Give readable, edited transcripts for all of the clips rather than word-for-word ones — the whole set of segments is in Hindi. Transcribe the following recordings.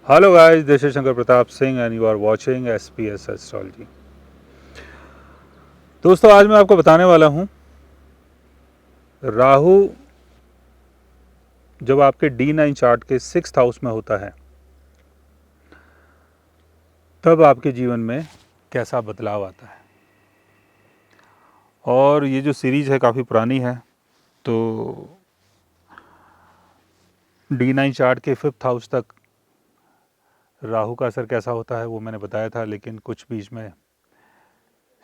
Hello guys, this is Shankar Pratap Singh and you are watching SPS astrology. दोस्तों, आज मैं आपको बताने वाला हूं राहु जब आपके D9 चार्ट के 6th हाउस में होता है तब आपके जीवन में कैसा बदलाव आता है। और ये जो सीरीज है काफ़ी पुरानी है, तो D9 चार्ट के 5th हाउस तक राहु का असर कैसा होता है वो मैंने बताया था, लेकिन कुछ बीच में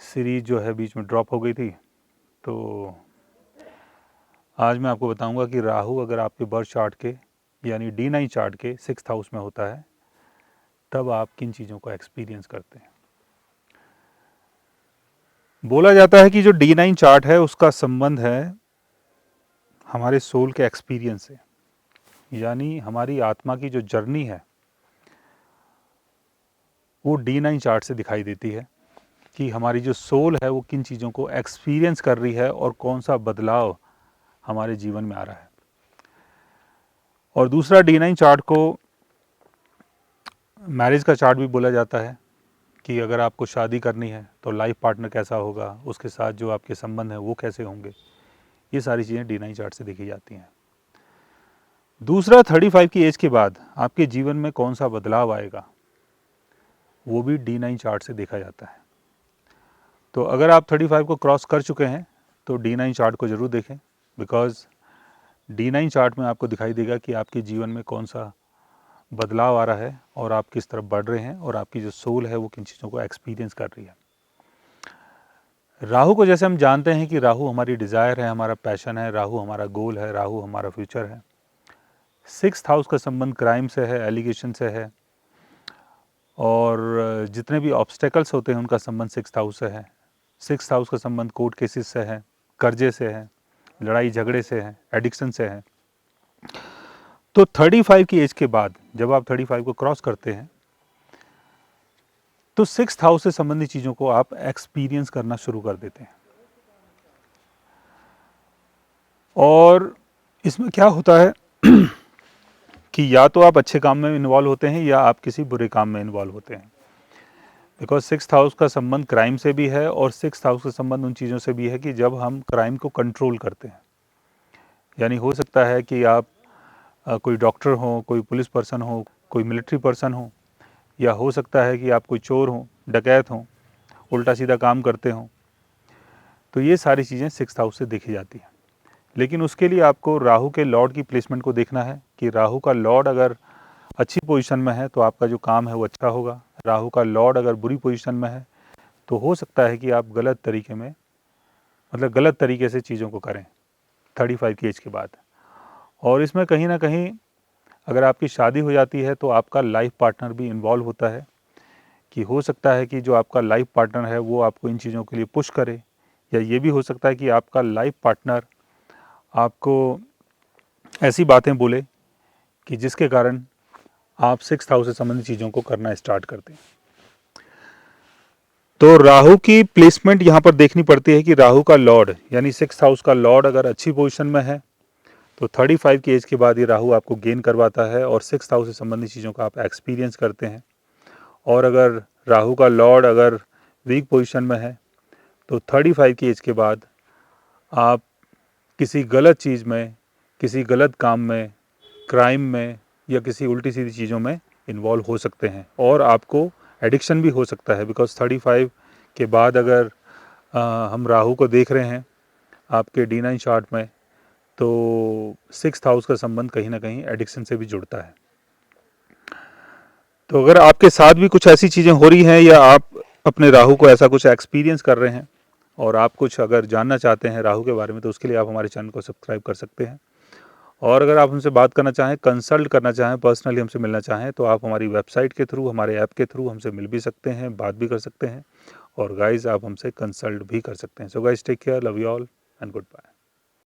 सीरीज जो है बीच में ड्रॉप हो गई थी। तो आज मैं आपको बताऊंगा कि राहु अगर आपके बर्थ चार्ट के यानी D9 चार्ट के 6th हाउस में होता है तब आप किन चीज़ों को एक्सपीरियंस करते हैं। बोला जाता है कि जो D9 चार्ट है उसका संबंध है हमारे सोल के एक्सपीरियंस से, यानी हमारी आत्मा की जो जर्नी है वो D9 चार्ट से दिखाई देती है कि हमारी जो सोल है वो किन चीज़ों को एक्सपीरियंस कर रही है और कौन सा बदलाव हमारे जीवन में आ रहा है। और दूसरा, D9 चार्ट को मैरिज का चार्ट भी बोला जाता है कि अगर आपको शादी करनी है तो लाइफ पार्टनर कैसा होगा, उसके साथ जो आपके संबंध हैं वो कैसे होंगे। ये सारी चीज़ें D9 चार्ट से देखी जाती हैं। दूसरा, 35 की एज के बाद आपके जीवन में कौन सा बदलाव आएगा वो भी D9 चार्ट से देखा जाता है। तो अगर आप 35 को क्रॉस कर चुके हैं तो D9 चार्ट को ज़रूर देखें, बिकॉज़ D9 चार्ट में आपको दिखाई देगा कि आपके जीवन में कौन सा बदलाव आ रहा है और आप किस तरफ बढ़ रहे हैं और आपकी जो सोल है वो किन चीज़ों को एक्सपीरियंस कर रही है। राहु को जैसे हम जानते हैं कि राहु हमारी डिज़ायर है, हमारा पैशन है, राहु हमारा गोल है, राहु हमारा फ्यूचर है। 6th हाउस का संबंध क्राइम से है, एलिगेशन से है, और जितने भी ऑब्स्टेकल्स होते हैं उनका संबंध 6th हाउस से है। 6th हाउस का संबंध कोर्ट केसेस से है, कर्जे से है, लड़ाई झगड़े से है, एडिक्शन से है। तो 35 की एज के बाद जब आप 35 को क्रॉस करते हैं तो 6th हाउस से संबंधित चीज़ों को आप एक्सपीरियंस करना शुरू कर देते हैं। और इसमें क्या होता है कि या तो आप अच्छे काम में इन्वॉल्व होते हैं या आप किसी बुरे काम में इन्वॉल्व होते हैं, बिकॉज 6th हाउस का संबंध क्राइम से भी है और 6th हाउस का संबंध उन चीज़ों से भी है कि जब हम क्राइम को कंट्रोल करते हैं। यानी हो सकता है कि आप कोई डॉक्टर हो, कोई पुलिस पर्सन हो, कोई मिलिट्री पर्सन हो, या हो सकता है कि आप कोई चोर हो, डकैत हो, उल्टा सीधा काम करते हो। तो ये सारी चीज़ें 6th हाउस से देखी जाती हैं। लेकिन उसके लिए आपको राहु के लॉर्ड की प्लेसमेंट को देखना है कि राहु का लॉर्ड अगर अच्छी पोजीशन में है तो आपका जो काम है वो अच्छा होगा। राहु का लॉर्ड अगर बुरी पोजीशन में है तो हो सकता है कि आप गलत तरीके में, मतलब गलत तरीके से चीज़ों को करें 35 की एज के बाद। और इसमें कहीं ना कहीं अगर आपकी शादी हो जाती है तो आपका लाइफ पार्टनर भी इन्वॉल्व होता है, कि हो सकता है कि जो आपका लाइफ पार्टनर है वो आपको इन चीज़ों के लिए पुश करे, या ये भी हो सकता है कि आपका लाइफ पार्टनर आपको ऐसी बातें बोले कि जिसके कारण आप 6th हाउस से संबंधित चीज़ों को करना स्टार्ट करते हैं। तो राहु की प्लेसमेंट यहाँ पर देखनी पड़ती है कि राहु का लॉर्ड यानी 6th हाउस का लॉर्ड अगर अच्छी पोजीशन में है तो 35 की एज के बाद ये राहु आपको गेन करवाता है और 6th हाउस से संबंधित चीज़ों का आप एक्सपीरियंस करते हैं। और अगर राहु का लॉर्ड अगर वीक पोजीशन में है तो 35 की एज के बाद आप किसी गलत चीज़ में, किसी गलत काम में, क्राइम में या किसी उल्टी सीधी चीज़ों में इन्वॉल्व हो सकते हैं, और आपको एडिक्शन भी हो सकता है। बिकॉज 35 के बाद अगर हम राहु को देख रहे हैं आपके D9 चार्ट में तो 6th हाउस का संबंध कहीं ना कहीं एडिक्शन से भी जुड़ता है। तो अगर आपके साथ भी कुछ ऐसी चीज़ें हो रही हैं या आप अपने राहु को ऐसा कुछ एक्सपीरियंस कर रहे हैं और आप कुछ अगर जानना चाहते हैं राहु के बारे में, तो उसके लिए आप हमारे चैनल को सब्सक्राइब कर सकते हैं। और अगर आप हमसे बात करना चाहें, कंसल्ट करना चाहें, पर्सनली हमसे मिलना चाहें तो आप हमारी वेबसाइट के थ्रू, हमारे ऐप के थ्रू हमसे मिल भी सकते हैं, बात भी कर सकते हैं, और गाइज़ आप हमसे कंसल्ट भी कर सकते हैं। So guys, take care, love you all and good bye.